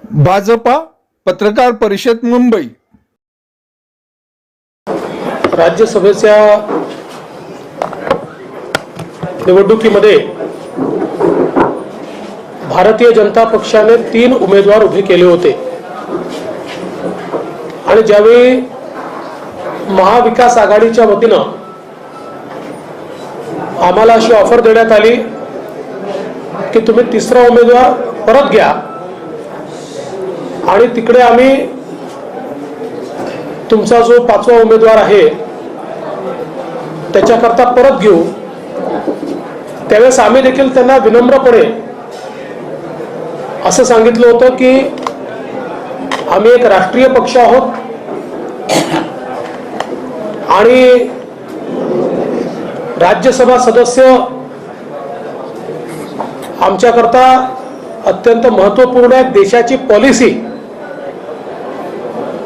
भाजपा पत्रकार परिषद मुंबई। राज्यसभेच्या निवडणुकीमध्ये भारतीय जनता पक्षाने 3 उमेदवार उभे केले होते आणि ज्यावेळी महाविकास आघाडीच्या वतीनं आम्हाला अशी ऑफर देण्यात आली की तुम्ही 3रा उमेदवार परत घ्या आणि तिकडे आम्ही तुमचा जो 5वा उमेदवार आहे त्याच्याकरता परत घेऊ, त्यावेळेस आम्ही देखील त्यांना विनम्रपणे असं सांगितलं होतं की आम्ही एक राष्ट्रीय पक्ष आहोत आणि राज्यसभा सदस्य आमच्याकरता अत्यंत महत्त्वपूर्ण आहे। देशाची पॉलिसी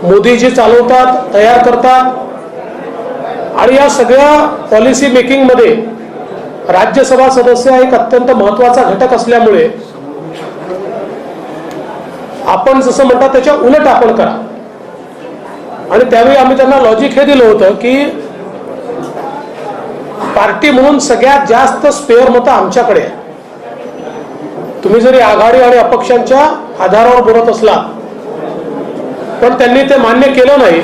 मोदीजी चालवतात, तयार करतात आणि या सगळ्या पॉलिसी मेकिंग मध्ये राज्यसभा सदस्य एक अत्यंत महत्त्वाचा घटक असल्यामुळे आपण जसं म्हणतात त्याच्या उलट आपण करा। आणि त्यावेळी आम्ही त्यांना लॉजिक हे दिलं होतं की पार्टी म्हणून सगळ्यात जास्त स्पेअर मतं आमच्याकडे आहे। तुम्ही जरी आघाडी आणि अपक्षांच्या आधारावर बोलत असला पण त्यांनी ते मान्य केलं नाही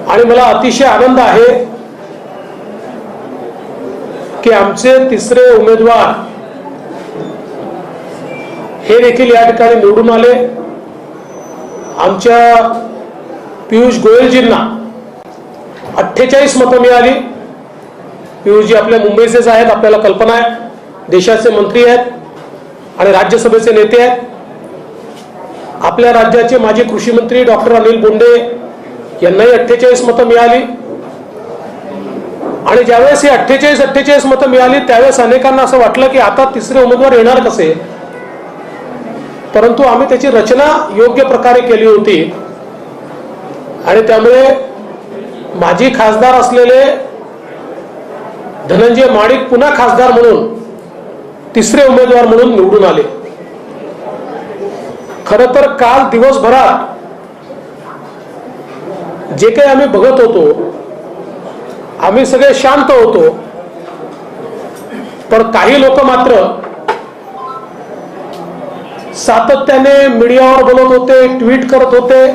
आणि मला अतिशय आनंद आहे की आमचे 3रे उमेदवार हे देखील या ठिकाणी निवडून आले। आमच्या पियुष गोयलजींना 48 मतं मिळाली। पियुषजी आपल्या मुंबईचेच आहेत, आपल्याला कल्पना आहे, देशाचे मंत्री आहेत आणि राज्यसभेचे नेते आहेत। आपल्या राज्याचे माजी कृषी मंत्री डॉक्टर अनिल बोंडे यांनाही 48 मतं मिळाली आणि ज्यावेळेस ही 48 मतं मिळाली त्यावेळेस अनेकांना असं वाटलं की आता 3रे उमेदवार येणार कसे, परंतु आम्ही त्याची रचना योग्य प्रकारे केली होती आणि त्यामुळे माजी खासदार असलेले धनंजय माडिक पुन्हा खासदार म्हणून 3रे उमेदवार म्हणून निवडून आले। खरं तर काल दिवसभरात जे काही आम्ही बघत होतो आम्ही सगळे शांत होतो, पण काही लोक मात्र सातत्याने मीडियावर बोलत होते, ट्विट करत होते।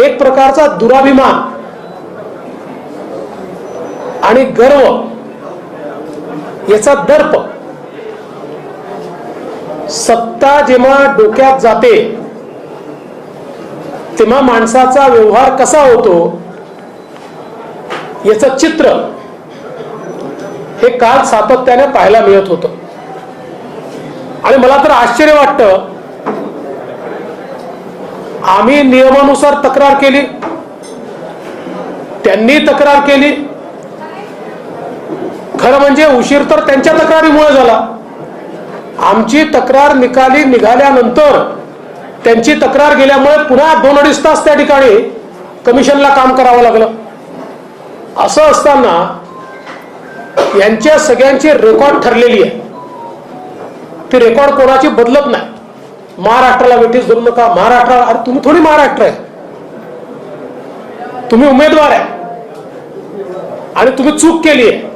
एक प्रकारचा दुराभिमान आणि गर्व याचा दर्प, सत्ता जेव्हा डोक्यात जाते तेव्हा माणसाचा व्यवहार कसा होतो याचं चित्र हे काल सातत्याने पाहायला मिळत होतं। आणि मला तर आश्चर्य वाटतं, आम्ही नियमानुसार तक्रार केली, त्यांनी तक्रार केली, खरं म्हणजे उशीर तर त्यांच्या तक्रारीमुळे झाला। आमची तक्रार निकाली निघाल्यानंतर त्यांची तक्रार गेल्यामुळे पुन्हा 2-2.5 तास त्या ठिकाणी कमिशनला काम करावं लागलं। असं असताना यांच्या सगळ्यांची रेकॉर्ड ठरलेली आहे, ती रेकॉर्ड कोणाची बदलत नाही। महाराष्ट्राला वेठीस धरू नका, महाराष्ट्र, अरे तुम्ही थोडी महाराष्ट्र आहे, तुम्ही उमेदवार आहे आणि तुम्ही चूक केली आहे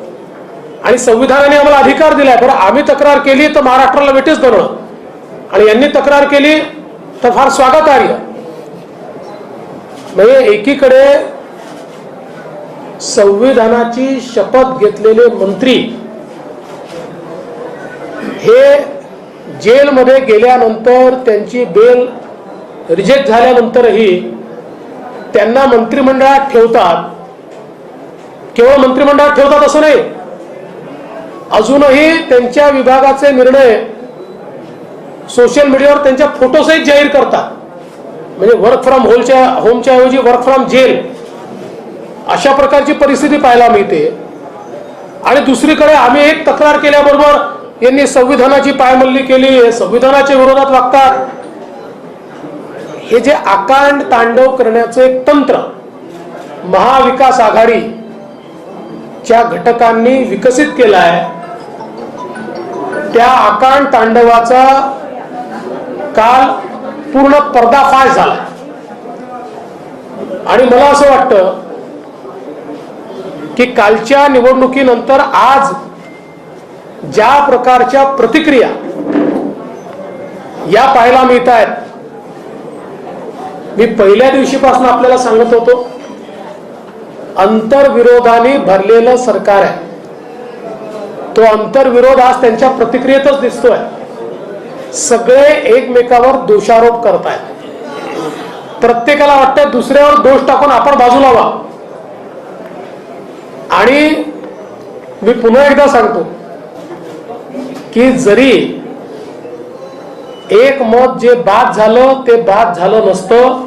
आणि संविधानाने आम्हाला अधिकार दिलाय, बरं आम्ही तक्रार केली तर महाराष्ट्राला वेठीस धरणं आणि यांनी तक्रार केली तर फार स्वागतार्ह। म्हणजे एकीकडे संविधानाची शपथ घेतलेले मंत्री हे जेलमध्ये गेल्यानंतर त्यांची बेल रिजेक्ट झाल्यानंतरही त्यांना मंत्रिमंडळात ठेवतात। केवळ मंत्रिमंडळात ठेवतात असं नाही, अजूनही त्यांच्या विभागाचे निर्णय सोशल मीडियावर त्यांच्या फोटोसहित जाहीर करतात। म्हणजे वर्क फ्रॉम होमच्या ऐवजी वर्क फ्रॉम जेल अशा प्रकारची परिस्थिती पाहायला मिळते। आणि दुसरीकडे आम्ही एक तक्रार केल्याबरोबर यांनी संविधानाची पायमल्ली केली, संविधानाच्या विरोधात वागतात। हे जे आकांड तांडव करण्याचं एक तंत्र महाविकास आघाडीच्या घटकांनी विकसित केलं आहे त्या आकांड तांडवाचा काल पूर्ण पर्दाफाश झाला आणि मला असं वाटतं की कालच्या निवडणुकीनंतर आज ज्या प्रकारच्या प्रतिक्रिया या पाहायला मिळत आहेत, मी पहिल्या दिवशीपासून आपल्याला सांगत होतो, अंतर्विरोधाने भरलेलं सरकार आहे. तो अंतर्विरोध आज त्यांच्या प्रतिक्रियेतच दिसतोय. सगळे एकमेकावर दोषारोप करतायत. प्रत्येकाला वाटतं दुसऱ्यावर दोष टाकून आपण बाजूला व्हा. आणि मी पुन्हा एकदा सांगतो की जरी एक मत जे बाद झालं ते बाद झालं नसतं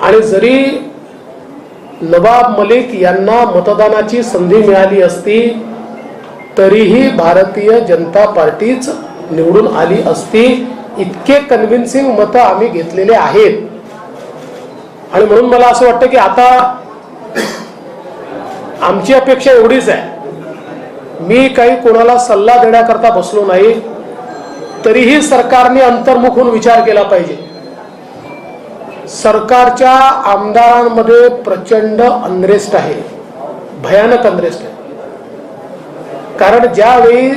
आणि जरी नवाब मलिक यांना मतदानाची संधी मिळाली असती तरीही भारतीय जनता पार्टीच निवडून आली असती. इतके कन्व्हिन्सिंग मतं आम्ही घेतलेले आहेत. आणि म्हणून मला असं वाटतं की आता आमची अपेक्षा एवढीच आहे, मी काही कोणाला सल्ला देण्याकरता बसलो नाही, तरीही सरकारने अंतर्मुख होऊन विचार केला पाहिजे. सरकारच्या आमदारांमध्ये प्रचंड अनरेस्ट आहे, भयानक अनरेस्ट आहे. कारण ज्यावेळी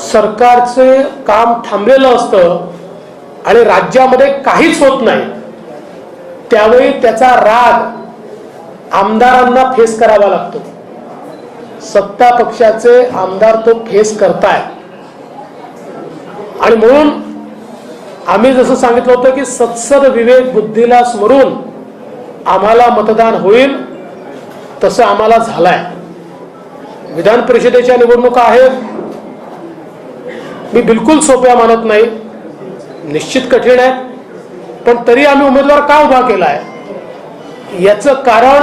सरकारचे काम थांबलेलं असतं आणि राज्यामध्ये काहीच होत नाही, त्यावेळी त्याचा राग आमदारांना फेस करावा लागतो. सत्ता पक्षाचे आमदार तो फेस करतायत. आणि म्हणून आम्ही जसं सांगितलं होतं की सत्सद विवेक बुद्धीला स्मरून आम्हाला मतदान होईल, तसं आम्हाला झालंय. विधान परिषदेच्या निवडणुका आहेत, मी बिलकुल सोप्या मानत नाही, निश्चित कठीण आहे. पण तरी आम्ही उमेदवार का उभा केलाय याचं कारण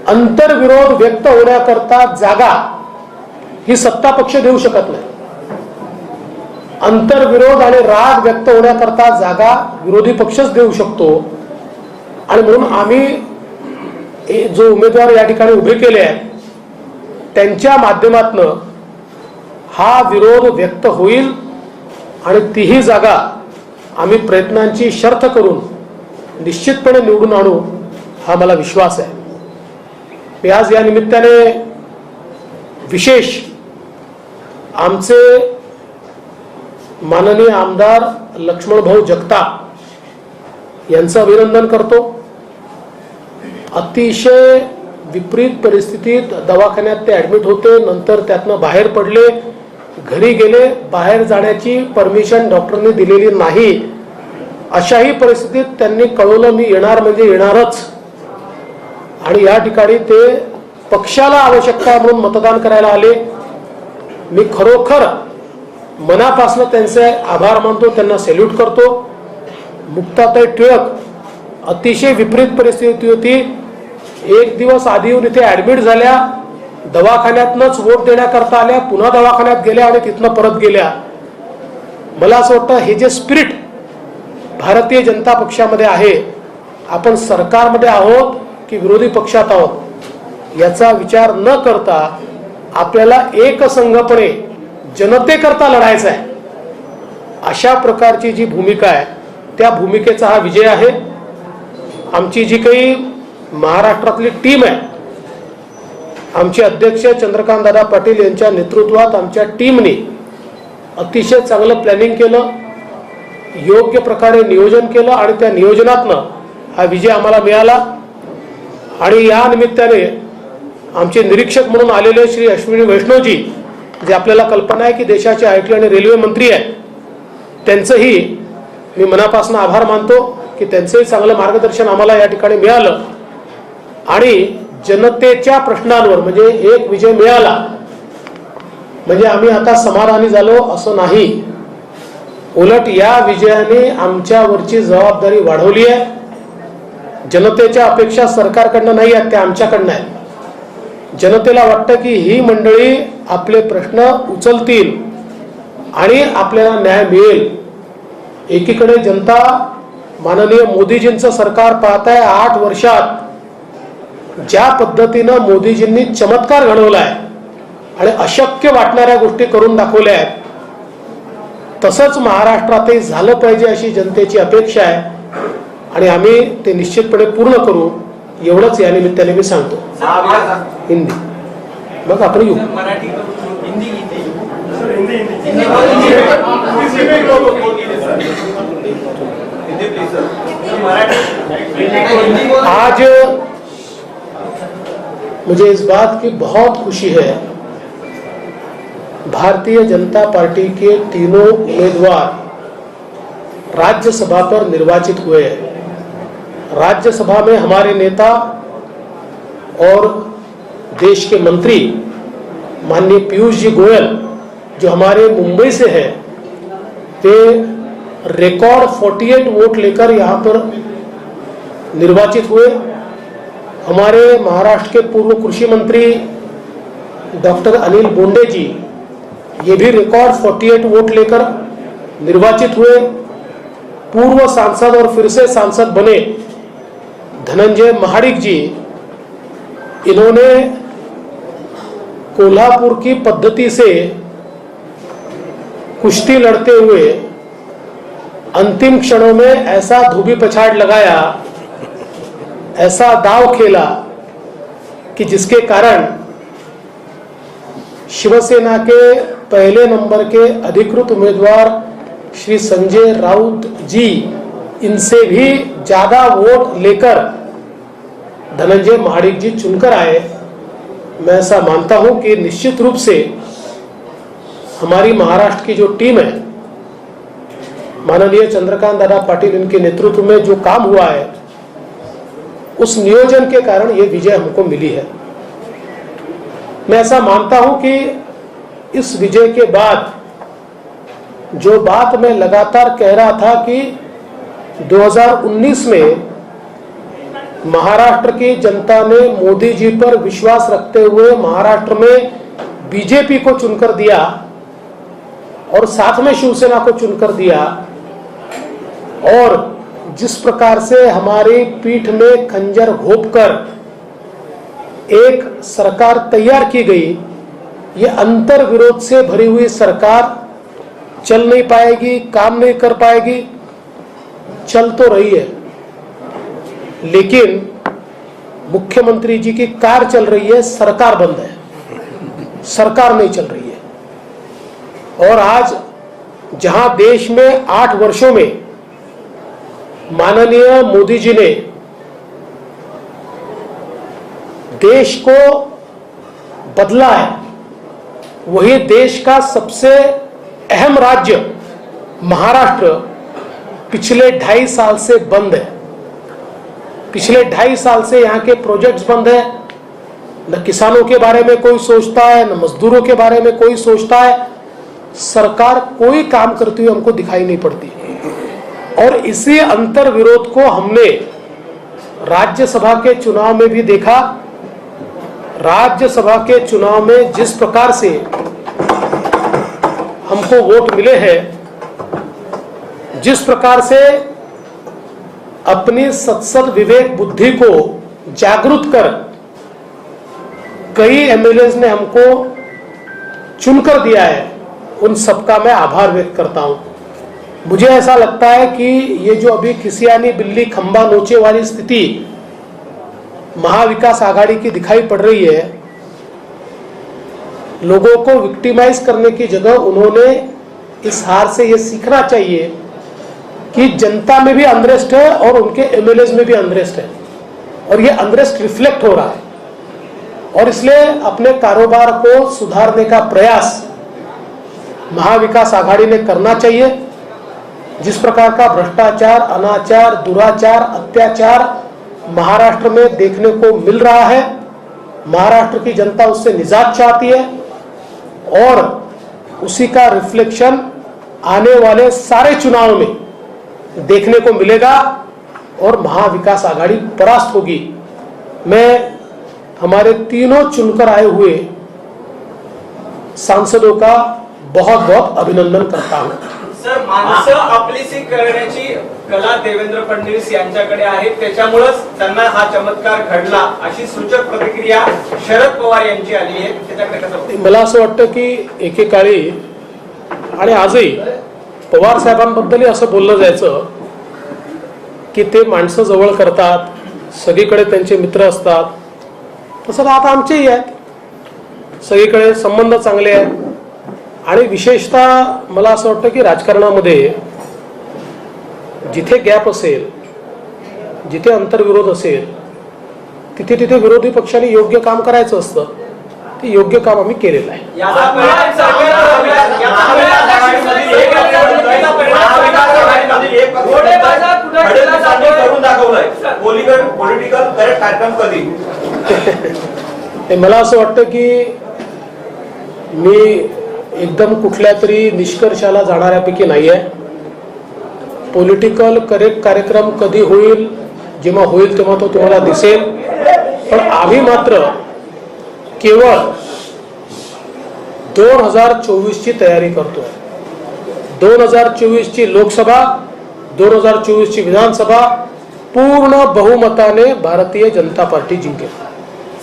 अंतर्विरोध व्यक्त होण्याकरता जागा ही सत्ता पक्ष देऊ शकत नाही. अंतर्विरोध आणि राग व्यक्त होण्याकरता जागा विरोधी पक्षच देऊ शकतो. आणि म्हणून आम्ही जो उमेदवार या ठिकाणी उभे केले आहेत त्यांच्या माध्यमातून हा विरोध व्यक्त होईल आणि तीही जागा आम्ही प्रयत्नांची शर्थ करून निश्चितपणे निवडून आणू, हा मला विश्वास आहे. मी आज या निमित्ताने विशेष आमचे माननीय आमदार लक्ष्मणभाऊ जगताप यांचं अभिनंदन करतो. अतिशय विपरीत परिस्थितीत दवाखान्यात ते ऍडमिट होते, नंतर त्यातनं बाहेर पडले, घरी गेले. बाहेर जाण्याची परमिशन डॉक्टरने दिलेली नाही. अशाही परिस्थितीत त्यांनी कळवलं मी येणार म्हणजे येणारच. आणि या ठिकाणी ते पक्षाला आवश्यकता म्हणून मतदान करायला आले. मी खरोखर मनापासून त्यांचे आभार मानतो, त्यांना सॅल्यूट करतो. मुक्ताताई टिळक अतिशय विपरीत परिस्थिती होती, एक दिवस आधी येऊन इथे ऍडमिट झाल्या, दवाखान्यातनंच वोट देण्याकरता आल्या, पुन्हा दवाखान्यात गेल्या आणि तिथनं परत गेल्या. मला असं वाटतं हे जे स्पिरिट भारतीय जनता पक्षामध्ये आहे, आपण सरकारमध्ये आहोत की विरोधी पक्षात आहोत याचा विचार न करता आपल्याला एकसंघपणे जनतेकरता लढायचं आहे. अशा प्रकारची जी भूमिका आहे त्या भूमिकेचा हा विजय आहे. आमची जी काही महाराष्ट्रातली टीम आहे, आमचे अध्यक्ष चंद्रकांत दादा पाटील यांच्या नेतृत्वात आमच्या टीमने अतिशय चांगलं प्लॅनिंग केलं, योग्य प्रकारे नियोजन केलं आणि त्या नियोजनातनं हा विजय आम्हाला मिळाला. आणि या निमित्ताने आमचे निरीक्षक म्हणून आलेले श्री अश्विनी वैष्णवजी, जे आपल्याला कल्पना आहे की देशाचे IT आणि रेल्वे मंत्री आहेत, त्यांचंही मी मनापासून आभार मानतो की त्यांचंही चांगलं मार्गदर्शन आम्हाला या ठिकाणी मिळालं. आणि जनतेच्या प्रश्नांवर म्हणजे एक विजय मिळाला म्हणजे आम्ही आता समाधानी झालो असं नाही. उलट या विजयाने आमच्यावरची जबाबदारी वाढवली आहे. जनतेच्या अपेक्षा सरकारकडनं नाही आहेत, त्या आमच्याकडनं आहेत. जनतेला वाटतं की ही मंडळी आपले प्रश्न उचलतील आणि आपल्याला न्याय मिळेल. एकीकडे जनता माननीय मोदीजींचं सरकार पाहत आहे. 8 वर्षात ज्या पद्धतीनं मोदीजींनी चमत्कार घडवलाय आणि अशक्य वाटणाऱ्या गोष्टी करून दाखवल्या आहेत. तसंच महाराष्ट्रातही झालं पाहिजे अशी जनतेची अपेक्षा आहे आणि आम्ही ते निश्चितपणे पूर्ण करू एवढंच या निमित्ताने मी सांगतो. हिंदी मग आपण येऊ. आज मुझे इस बात की बहुत खुशी है, भारतीय जनता पार्टी के तीनों उम्मीदवार राज्यसभा पर निर्वाचित हुए हैं. राज्यसभा में हमारे नेता और देश के मंत्री माननीय पीयूष जी गोयल जो हमारे मुंबई से हैं, वे रिकॉर्ड 48 वोट लेकर यहाँ पर निर्वाचित हुए. हमारे महाराष्ट्र के पूर्व कृषि मंत्री डॉक्टर अनिल बोंडे जी ये भी रिकॉर्ड 48 वोट लेकर निर्वाचित हुए. पूर्व सांसद और फिर से सांसद बने धनंजय महाडिक जी, इन्होंने कोल्हापुर की पद्धति से कुश्ती लड़ते हुए अंतिम क्षणों में ऐसा धोबी पछाड़ लगाया, ऐसा दाव खेला कि जिसके कारण शिवसेना के पहले नंबर के अधिकृत उम्मीदवार श्री संजय राउत जी इनसे भी ज्यादा वोट लेकर धनंजय महाडिक जी चुनकर आए. मैं ऐसा मानता हूं कि निश्चित रूप से हमारी महाराष्ट्र की जो टीम है, माननीय चंद्रकांत दादा पाटिल इनके नेतृत्व में जो काम हुआ है, उस नियोजन के कारण ये विजय हमको मिली है. मैं ऐसा मानता हूं कि इस विजय के बाद जो बात मैं लगातार कह रहा था कि 2019 में महाराष्ट्र की जनता ने मोदी जी पर विश्वास रखते हुए महाराष्ट्र में बीजेपी को चुनकर दिया और साथ में शिवसेना को चुनकर दिया, और जिस प्रकार से हमारी पीठ में खंजर घोंपकर एक सरकार तैयार की गई, ये अंतर विरोध से भरी हुई सरकार चल नहीं पाएगी, काम नहीं कर पाएगी. चल तो रही है, लेकिन मुख्यमंत्री जी की कार चल रही है, सरकार बंद है, सरकार नहीं चल रही है. और आज जहां देश में 8 वर्षों में माननीय मोदी जी ने देश को बदला है, वही देश का सबसे अहम राज्य महाराष्ट्र पिछले 2.5 साल से बंद है. पिछले 2.5 साल से यहाँ के प्रोजेक्ट्स बंद है. न किसानों के बारे में कोई सोचता है, न मजदूरों के बारे में कोई सोचता है. सरकार कोई काम करती हुई हमको दिखाई नहीं पड़ती. और इसी अंतर विरोध को हमने राज्यसभा के चुनाव में भी देखा. राज्यसभा के चुनाव में जिस प्रकार से हमको वोट मिले हैं, जिस प्रकार से अपनी सत्सद विवेक बुद्धि को जागृत कर कई एमएलए ने हमको चुनकर दिया है, उन सबका मैं आभार व्यक्त करता हूं. मुझे ऐसा लगता है कि ये जो अभी खिसियानी बिल्ली खंबा नोचे वाली स्थिति महाविकास आघाड़ी की दिखाई पड़ रही है, लोगों को विक्टिमाइज करने की जगह उन्होंने इस हार से ये सीखना चाहिए कि जनता में भी अनरेस्ट है और उनके एमएलए में भी अनरेस्ट है, और ये अनरेस्ट रिफ्लेक्ट हो रहा है. और इसलिए अपने कारोबार को सुधारने का प्रयास महाविकास आघाड़ी ने करना चाहिए. जिस प्रकार का भ्रष्टाचार, अनाचार, दुराचार, अत्याचार महाराष्ट्र में देखने को मिल रहा है, महाराष्ट्र की जनता उससे निजात चाहती है और उसी का रिफ्लेक्शन आने वाले सारे चुनाव में देखने को मिलेगा और महाविकास आघाड़ी परास्त होगी. मैं हमारे तीनों चुनकर आए हुए सांसदों का बहुत बहुत अभिनंदन करता हूं. सर, माणसं आपलीसी करण्याची कला देवेंद्र फडणवीस यांच्याकडे आहे, त्याच्यामुळेच त्यांना हा चमत्कार घडला, अशी सूचक प्रतिक्रिया शरद पवार यांची आली आहे. त्याच्याकडे कसं बघता? मला असं वाटतं की एकेकाळी आणि आजही पवार साहेबांबद्दलही असं बोललं जायचं की ते माणसं जवळ करतात, सगळीकडे त्यांचे मित्र असतात. तसं आता आमचेही आहेत, सगळीकडे संबंध चांगले आहेत. आणि विशेषतः मला असं वाटतं की राजकारणामध्ये जिथे गॅप असेल, जिथे अंतर्विरोध असेल, तिथे तिथे विरोधी पक्षाने योग्य काम करायचं असतं. ते योग्य काम आम्ही केलेलं आहे. याचा परिणाम करून दाखवलाय. पॉलिटिकल करेक्ट कार्यक्रम कधी मला असं वाटतं की मी एकदम कुठल्या तरी निष्कर्षाला जाणाऱ्यापैकी नाही आहे. पॉलिटिकल करेक्ट कार्यक्रम कधी होईल, जेव्हा होईल तेव्हा तो तुम्हाला दिसेल. पण आम्ही मात्र केवळ 2024 ची तयारी करतोय. 2024 ची लोकसभा, 2024 ची विधानसभा पूर्ण बहुमताने भारतीय जनता पार्टी जिंकेल.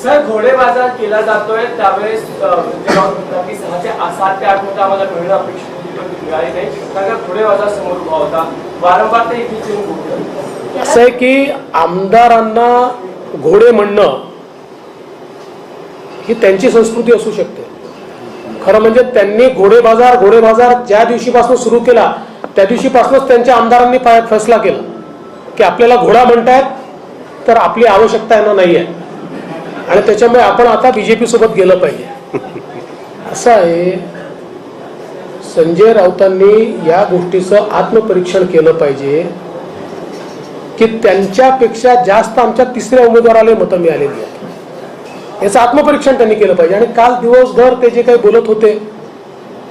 सर, घोडेबाजार केला जातोय त्यावेळेस 7 ते 8 आम्हाला मिळणं अपेक्षित होती, पण मिळाली नाही. कारण घोडेबाजार समोर उभा होता, वारंवार ते इथे येऊन बोलतो. असं आहे की आमदारांना घोडे म्हणणं ही त्यांची संस्कृती असू शकते. खरं म्हणजे त्यांनी घोडेबाजार ज्या दिवशीपासून सुरू केला त्या दिवशीपासूनच त्यांच्या आमदारांनी फैसला केला की आपल्याला घोडा म्हणतायत तर आपली आवश्यकता यांना नाही आहे, आणि त्याच्यामुळे आपण आता बीजेपी सोबत गेलं पाहिजे. असं आहे, संजय राऊतांनी या गोष्टीचं आत्मपरीक्षण केलं पाहिजे की त्यांच्यापेक्षा जास्त आमच्या तिसऱ्या उमेदवाराला मतं मिळालेली आहेत. याचं आत्मपरीक्षण त्यांनी केलं पाहिजे. आणि काल दिवसभर ते जे काही बोलत होते,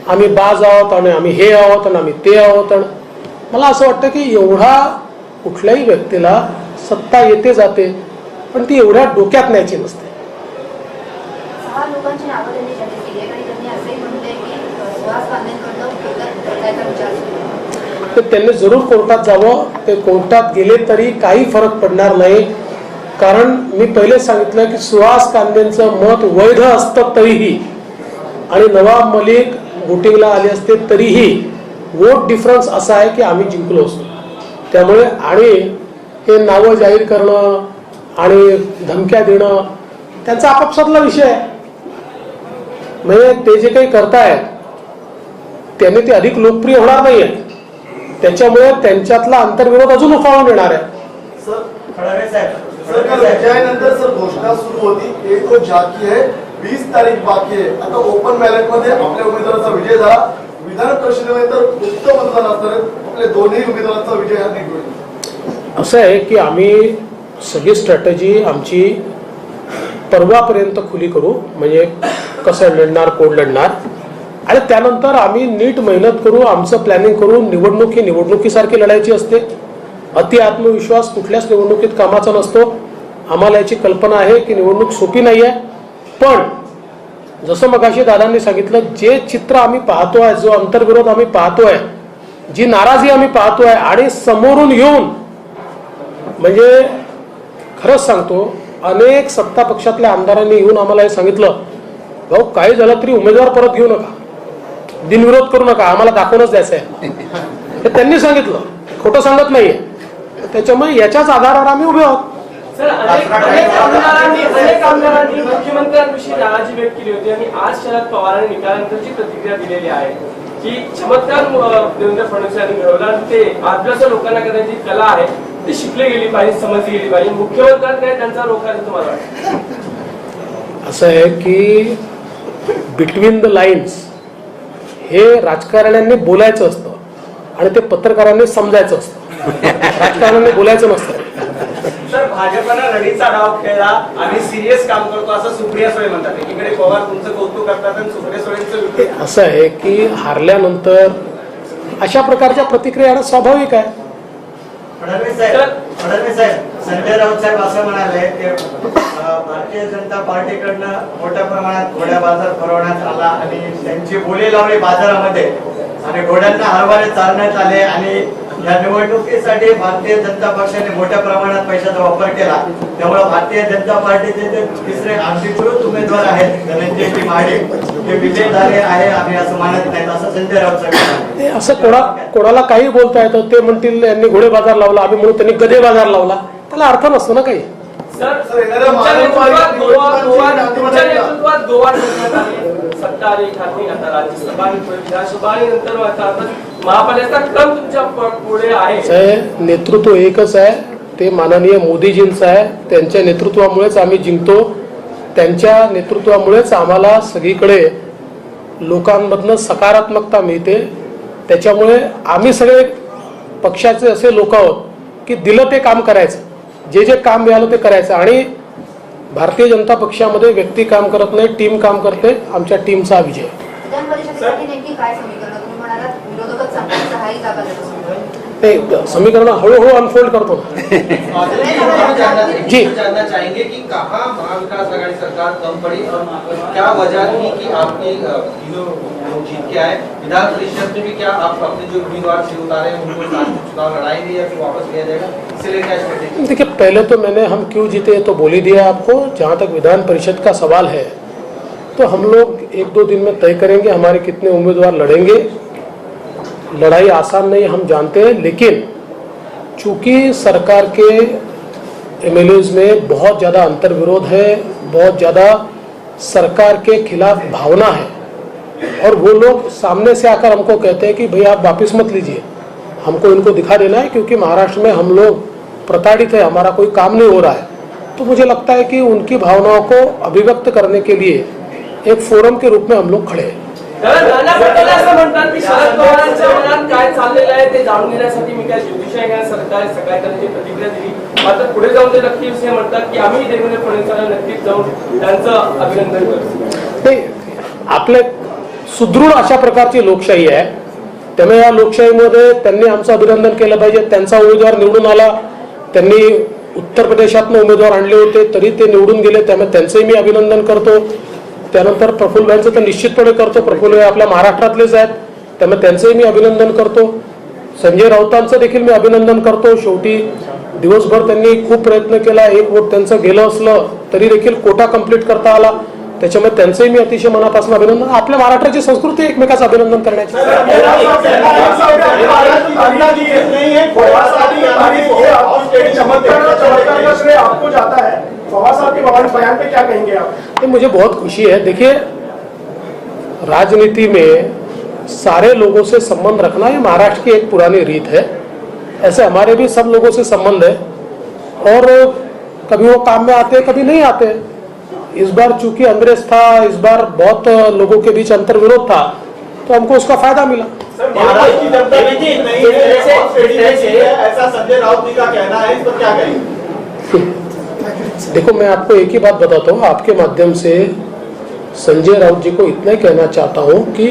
आम्ही बाज आहोत आणि आम्ही हे आहोत आणि आम्ही ते आहोत, आणि मला असं वाटतं की एवढा कुठल्याही व्यक्तीला सत्ता येते जाते, पण ती एवढ्या डोक्यात न्यायची नसते. 6 लोकांची नावं त्यांनी जाहीर केली आहे आणि त्यांनी असंही म्हटलंय की सुहास गांधींकडनं कोर्टात जायचा विचार सुरू आहे. तर त्यांनी जरूर कोर्टात जावं. ते कोर्टात गेले तरी काही फरक पडणार नाही. कारण मी पहिलेच सांगितलं की सुहास कांदेंचं मत वैध असतं तरीही आणि नवाब मलिक वोटिंगला आले असते तरीही वोट डिफरन्स असा आहे की आम्ही जिंकलो असतो. त्यामुळे आणि हे नावं जाहीर करणं आणि धमक्या देणं त्यांचा आपापसातला विषय आहे. म्हणजे ते जे काही करतायत त्याने ते अधिक लोकप्रिय होणार नाही आहे. त्याच्यामुळे त्यांच्यातला आंतरविरोध अजून उफाळून येणार आहे. सर, कल विजयानंतर सर घोषणा सुरू होती, 1 रोज बाकी आहे, 20 तारीख बाकी आहे. आता ओपन बॅलेट मध्ये आपल्या उमेदवाराचा विजय झाला, विधान परिषदेमध्ये तर गुप्त मतदान असणार, आपल्या दोन्ही उमेदवारांचा विजय हा नाही होईल. असं आहे की आम्ही सगळी स्ट्रॅटेजी आमची परवापर्यंत खुली करू, म्हणजे कसं लढणार, कोण लढणार, आणि त्यानंतर आम्ही नीट मेहनत करू, आमचं प्लॅनिंग करू. निवडणूक ही निवडणुकीसारखी लढायची असते. अति आत्मविश्वास कुठल्याच निवडणुकीत कामाचा नसतो. आम्हाला याची कल्पना आहे की निवडणूक सोपी नाही आहे. पण जसं मगाशी दादांनी सांगितलं, जे चित्र आम्ही पाहतोय, जो अंतर्विरोध आम्ही पाहतोय, जी नाराजी आम्ही पाहतोय, आणि समोरून येऊन म्हणजे खरंच सांगतो, अनेक सत्ता पक्षातल्या आमदारांनी येऊन आम्हाला हे सांगितलं, भाऊ काही झालं तरी उमेदवार परत घेऊ नका, बिनविरोध करू नका, आम्हाला दाखवूनच द्यायचं आहे. हे त्यांनी सांगितलं, खोटं सांगत नाहीये. त्याच्यामुळे याच्याच आधारावर आम्ही उभे आहोत. सर, अनेक आमदारांनी मुख्यमंत्र्यांविषयी नाराजी व्यक्त केली होती आणि आज शरद पवारांनी निकालानंतरची प्रतिक्रिया दिलेली आहे की चमत्कार देवेंद्र फडणवीस यांनी मिळवला. ते आदिवासी लोकांना करण्याची कला आहे ती शिकली गेली पाहिजे, समजली गेली पाहिजे. मुख्यमंत्र्यांकडे त्यांचा रोख आहे तुम्हाला वाटतं? असं आहे की बिटवीन द लाईन्स हे राजकारण्यांनी बोलायचं असतं आणि ते पत्रकारांनी समजायचं असतं. राजकारण्यांनी बोलायचं नसतं. तर भाजपनं रडीचा डाव खेळला, आम्ही सिरियस काम करतो असं सुप्रिया सुळे म्हणतात. एकीकडे पवार तुमचं कौतुक करतात आणि सुप्रिया सुळेंचं असं आहे की हारल्यानंतर अशा प्रकारच्या प्रतिक्रिया येणं स्वाभाविक आहे. फडणवीस साहेब संजय राऊत साहेब असं म्हणाले की भारतीय जनता पार्टीकडनं मोठ्या प्रमाणात घोड्या बाजार भरवण्यात आला आणि त्यांची बोली लावली बाजारामध्ये आणि घोड्यांना हरभरे चालण्यात आले आणि या निवडणुकीसाठी भारतीय जनता पक्षाने मोठ्या प्रमाणात पैशाचा वापर केला. त्यामुळे भारतीय जनता पार्टीचे जे तिसरे अधिकृत उमेदवार आहेत धनंजयजी महाडिक हे विजय झाले आहे आम्ही असं मानत नाहीत असं संजय राऊत साहेब म्हणाले. ते असं कोणाला काही बोलता येतं. ते म्हणतील यांनी घोडे बाजार लावला, आम्ही म्हणून त्यांनी गदे बाजार लावला. त्याला अर्थ नसतो ना काही. सर, तुमच्या नेतृत्वात गोवा ठरण्यात आली. सत्ता आली खाली, आता राज्यसभा आणि विधानसभा आणि नंतर महापालिकेचा क्रम तुमच्या पुढे आहे. नेतृत्व एकच आहे, ते माननीय मोदीजींचं आहे. त्यांच्या नेतृत्वामुळेच आम्ही जिंकतो. त्यांच्या नेतृत्वामुळेच आम्हाला सगळीकडे लोकांमधनं सकारात्मकता मिळते. त्याच्यामुळे आम्ही सगळे पक्षाचे असे लोक आहोत की दिलं ते काम करायचं, जे जे काम मिळालं ते करायचं. आणि भारतीय जनता पक्षामध्ये व्यक्ती काम करत नाही, टीम काम करते. आमच्या टीमचा विजय. विधान परिषदेसाठी नेमकी काय समीकरण? तुम्ही म्हणालात विरोधकच चांगली 6 जागा देतो. ते समीकरण हळूहळू अनफोल्ड करतो. जी जानना चाहेंगे कि कहाँ महाविकास आघाड़ी सरकार कम पड़ी और क्या वजह थी कि आपने तीनों लोग जीत के आए? विधान परिषद में भी क्या आप अपने जो उम्मीदवार से उतारे हैं उनको साथ में चुनाव लड़ाएंगे या फिर वापस लिया जाएगा? इसलिए क्या स्ट्रेटेजी? देखिए, पहले तो मैंने हम क्यों जीते तो बोल ही दिया आपको. जहाँ तक विधान परिषद का सवाल है तो हम लोग 1-2 दिन में तय करेंगे हमारे कितने उम्मीदवार लड़ेंगे. लड़ाई आसान नहीं हम जानते हैं, लेकिन चूंकि सरकार के एमएलएज में बहुत ज़्यादा अंतर्विरोध है, बहुत ज़्यादा सरकार के खिलाफ भावना है और वो लोग सामने से आकर हमको कहते हैं कि भाई आप वापस मत लीजिए, हमको इनको दिखा देना है क्योंकि महाराष्ट्र में हम लोग प्रताड़ित है, हमारा कोई काम नहीं हो रहा है. तो मुझे लगता है कि उनकी भावनाओं को अभिव्यक्त करने के लिए एक फोरम के रूप में हम लोग खड़े हैं. नाना पटोले असं म्हणतात की शरद पवारांच्या मनात काय चाललेलं आहे ते जाणून घेण्यासाठी मी काय ज्योतिषी घेण्यास सरकार सकाळी त्यांची प्रतिक्रिया दिली. मात्र पुढे जाऊन ते नक्कीच हे म्हणतात की आम्ही देवेंद्र फडणवीसांना नक्कीच जाऊन त्यांचं अभिनंदन करतो. ते आपले सुदृढ अशा प्रकारची लोकशाही आहे. त्यामुळे या लोकशाहीमध्ये त्यांनी आमचं अभिनंदन केलं पाहिजे. त्यांचा उमेदवार निवडून आला, त्यांनी उत्तर प्रदेशातनं उमेदवार आणले होते तरी ते निवडून गेले, त्यामुळे त्यांचंही मी अभिनंदन करतो. त्यानंतर प्रफुल्लभाईंचं तर निश्चितपणे करतो. प्रफुल्लभाई आपल्या महाराष्ट्रातलेच आहेत, त्यामुळे त्यांचंही मी अभिनंदन करतो. संजय राऊतांचं देखील मी अभिनंदन करतो. शेवटी दिवसभर त्यांनी खूप प्रयत्न केला. 1 वोट त्यांचं गेलं असलं तरी देखील कोटा कंप्लीट करता आला, त्याच्यामुळे त्यांचंही मी अतिशय मनापासून अभिनंदन. आपल्या महाराष्ट्राची संस्कृती एकमेकाचं अभिनंदन करण्याची. आपको जाता है फवाद साहब के बयान पे क्या कहेंगे आप? तो मुझे बहुत खुशी है. देखिए, राजनीति में सारे लोगों से संबंध रखना ये महाराष्ट्र की एक पुरानी रीत है. ऐसे हमारे भी सब लोगों से संबंध है और कभी वो काम में आते कभी नहीं आते. इस बार चूंकि अंग्रेज था, इस बार बहुत लोगों के बीच अंतर्विरोध था, तो हमको उसका फायदा मिला. महाराष्ट्र की जनता ऐसा संजय राउत जी का कहना है, इस पर क्या कहेंगे? देखो, मैं आपको एक ही बात बताता हूँ. आपके माध्यम से संजय राउत जी को इतना ही कहना चाहता हूँ कि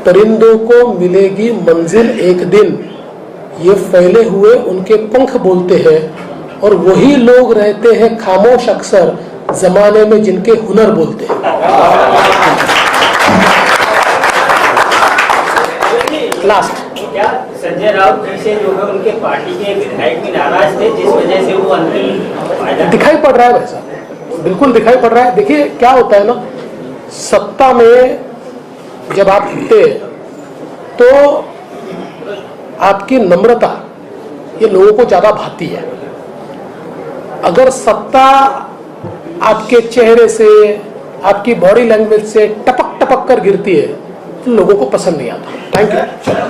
परिंदों को मिलेगी मंजिल एक दिन, ये फैले हुए उनके पंख बोलते हैं और वही लोग रहते हैं खामोश अक्सर जमाने में जिनके हुनर बोलते हैं. लास्ट, क्या संजय राउत जी से जो है उनके पार्टी के विधायक भी नाराज थे जिस वजह से वो अंतिम दिखाई पड़ रहा है वैसा, बिल्कुल दिखाई पड़ रहा है. देखिए क्या होता है ना, सत्ता में जब आप थे तो आपकी नम्रता ये लोगों को ज्यादा भाती है. अगर सत्ता आपके चेहरे से, आपकी बॉडी लैंग्वेज से टपक टपक कर गिरती है तो लोगों को पसंद नहीं आता. Thank you.